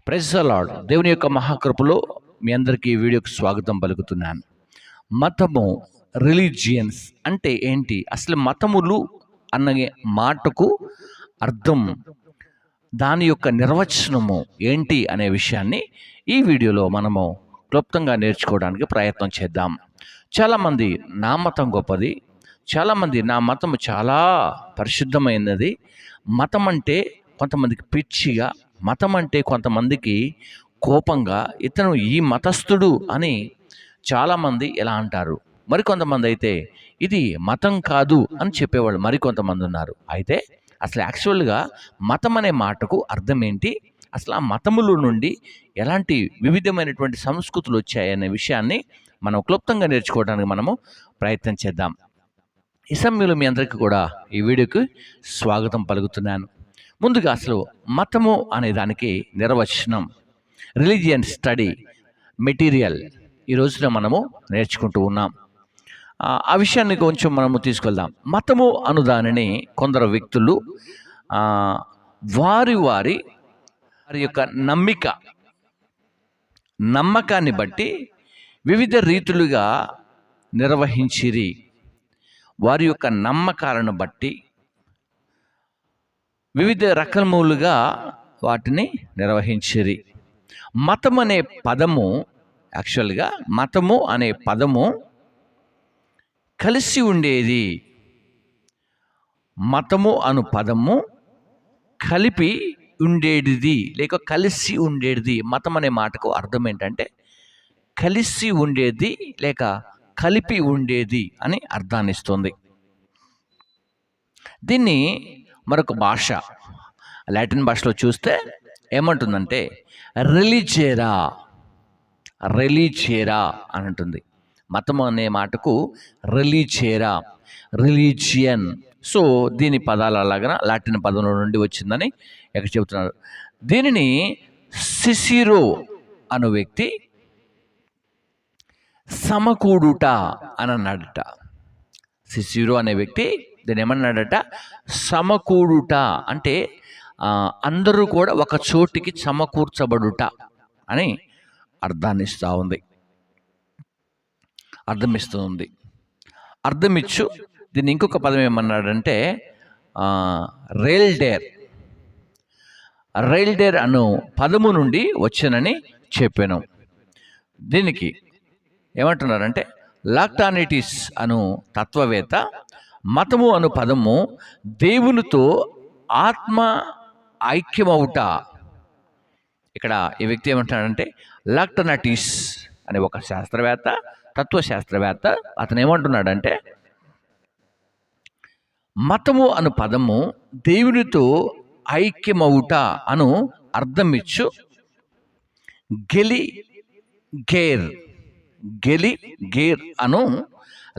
Praise the lord. దేవుని యొక్క మహాకృపలో మీ అందరికీ ఈ వీడియోకి స్వాగతం పలుకుతున్నాను. మతము, రిలీజియన్స్ అంటే ఏంటి, అసలు మతములు అన్న మాటకు అర్థం, దాని యొక్క నిర్వచనము ఏంటి అనే విషయాన్ని ఈ వీడియోలో మనము క్లుప్తంగా నేర్చుకోవడానికి ప్రయత్నం చేద్దాం. చాలామంది నా మతం గొప్పది, చాలామంది నా మతం చాలా పరిశుద్ధమైనది, మతం అంటే కొంతమందికి పిచ్చిగా, మతం అంటే కొంతమందికి కోపంగా, ఇతను ఈ మతస్థుడు అని చాలామంది ఎలా అంటారు. మరికొంతమంది అయితే ఇది మతం కాదు అని చెప్పేవాళ్ళు మరికొంతమంది ఉన్నారు. అయితే అసలు యాక్చువల్గా మతం అనే మాటకు అర్థం ఏంటి, అసలు ఆ మతముల నుండి ఎలాంటి వివిధమైనటువంటి సంస్కృతులు వచ్చాయనే విషయాన్ని మనం క్లుప్తంగా నేర్చుకోవడానికి మనము ప్రయత్నం చేద్దాం. ఈ సమయంలో మీ అందరికీ కూడా ఈ వీడియోకి స్వాగతం పలుకుతున్నాను. ముందుగా అసలు మతము అనే దానికి నిర్వచనం, రిలీజియన్ స్టడీ మెటీరియల్ ఈ రోజున మనము నేర్చుకుంటూ ఉన్నాం. ఆ విషయాన్ని కొంచెం మనము తీసుకెళ్దాం. మతము అను దానిని కొందరు వ్యక్తులు వారి వారి యొక్క నమ్మకాన్ని బట్టి వివిధ రీతులుగా నిర్వహించిరి. వారి యొక్క నమ్మకాలను బట్టి వివిధ రకములుగా వాటిని నిర్వహించిరి. మతం అనే పదము, యాక్చువల్గా మతము అనే పదము కలిసి ఉండేది. మతము అను పదము కలిపి ఉండేది లేక కలిసి ఉండేది. మతం అనే మాటకు అర్థం ఏంటంటే కలిసి ఉండేది లేక కలిపి ఉండేది అని అర్థాన్ని ఇస్తుంది. దీన్ని మరొక భాష, లాటిన్ భాషలో చూస్తే ఏమంటుందంటే రిలీజియరా అని అంటుంది. మతం అనే మాటకు రిలీజియరా, రిలీజియన్. సో దీని పదాలు అలాగా లాటిన్ పదం నుండి వచ్చిందని ఇక్కడ చెబుతున్నారు. దీనిని సిసిరో అను వ్యక్తి సమకూడుట అని అన్నాడట. సిసిరో అనే వ్యక్తి దీన్ని ఏమన్నాడట, సమకూడుట అంటే అందరూ కూడా ఒక చోటికి సమకూర్చబడుట అని అర్థమిచ్చు. దీన్ని ఇంకొక పదం ఏమన్నాడంటే రైల్డేర్ అను పదము నుండి వచ్చానని చెప్పాను. దీనికి ఏమంటున్నారంటే లాక్టానిటిస్ అను తత్వవేత్త మతము అను పదము దేవునితో ఆత్మ ఐక్యమవుట. ఇక్కడ ఈ వ్యక్తి ఏమంటున్నాడంటే లాక్టనాటిస్ అనే ఒక శాస్త్రవేత్త, తత్వశాస్త్రవేత్త, అతను ఏమంటున్నాడంటే మతము అను పదము దేవునితో ఐక్యమవుట అను అర్థమిచ్చు గెలిగేర్ అను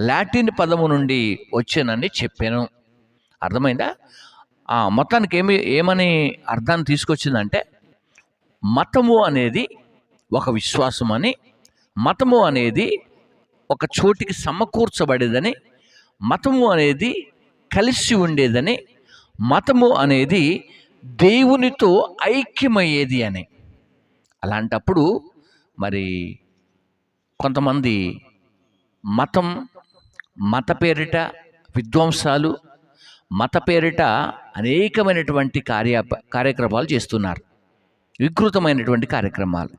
లాటిన్ పదము నుండి వచ్చానని చెప్పాను. అర్థమైందా? మొత్తానికి ఏమని అర్థాన్ని తీసుకొచ్చిందంటే మతము అనేది ఒక విశ్వాసం అని, మతము అనేది ఒక చోటికి సమకూర్చబడేదని, మతము అనేది కలిసి ఉండేదని, మతము అనేది దేవునితో ఐక్యమయ్యేది అని. అలాంటప్పుడు మరి కొంతమంది మత పేరిట విధ్వంసాలు, మత పేరిట అనేకమైనటువంటి కార్యక్రమాలు చేస్తున్నారు, వికృతమైనటువంటి కార్యక్రమాలు.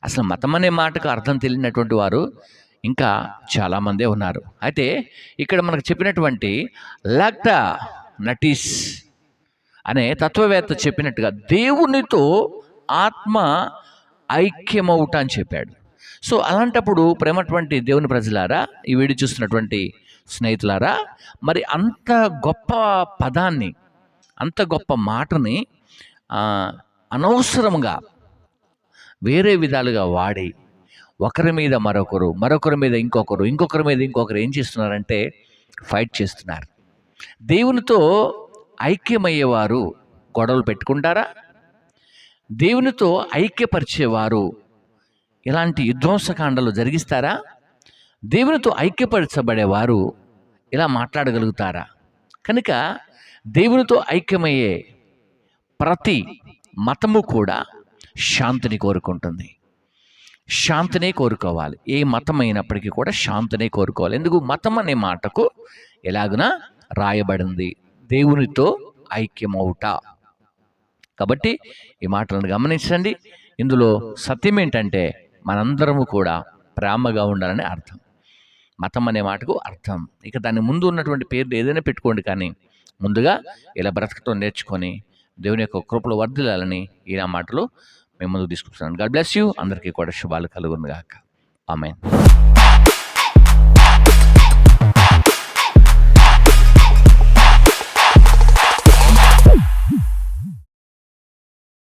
అసలు మతం అనే మాటకు అర్థం తెలియనటువంటి వారు ఇంకా చాలామందే ఉన్నారు. అయితే ఇక్కడ మనకు చెప్పినటువంటి లాక్టనాటిస్ అనే తత్వవేత్త చెప్పినట్టుగా దేవునితో ఆత్మ ఐక్యమవుట అని చెప్పాడు. సో అలాంటప్పుడు ప్రేమటువంటి దేవుని ప్రజలారా, ఈ వీడియో చూస్తున్నటువంటి స్నేహితులారా, మరి అంత గొప్ప పదాన్ని, అంత గొప్ప మాటని అనవసరంగా వేరే విధాలుగా వాడి ఒకరి మీద మరొకరి మీద ఇంకొకరి మీద ఇంకొకరు ఏం చేస్తున్నారంటే ఫైట్ చేస్తున్నారు. దేవునితో ఐక్యమయ్యేవారు గొడవలు పెట్టుకుంటారా? దేవునితో ఐక్యపరిచేవారు ఇలాంటి విధ్వంసకాండలు జరిగిస్తారా? దేవునితో ఐక్యపరచబడేవారు ఇలా మాట్లాడగలుగుతారా? కనుక దేవునితో ఐక్యమయ్యే ప్రతి మతము కూడా శాంతిని కోరుకుంటుంది. శాంతినే కోరుకోవాలి. ఏ మతం అయినప్పటికీ కూడా శాంతినే కోరుకోవాలి. ఎందుకు? మతం అనే మాటకు ఎలాగునా రాయబడింది, దేవునితో ఐక్యమవుట. కాబట్టి ఈ మాటలను గమనించండి. ఇందులో సత్యం ఏంటంటే మనందరము కూడా ప్రేమగా ఉండాలని అర్థం. మతం అనే మాటకు అర్థం. ఇక దాని ముందు ఉన్నటువంటి పేర్లు ఏదైనా పెట్టుకోండి, కానీ ముందుగా ఇలా బ్రతకటం నేర్చుకొని దేవుని యొక్క కృపలో వర్ధిల్లాలని ఈ నా మాటలు మేము ముందుకు తీసుకుంటున్నాను. God bless you. అందరికీ కూడా శుభాలు కలుగును గాక. ఆమేన్.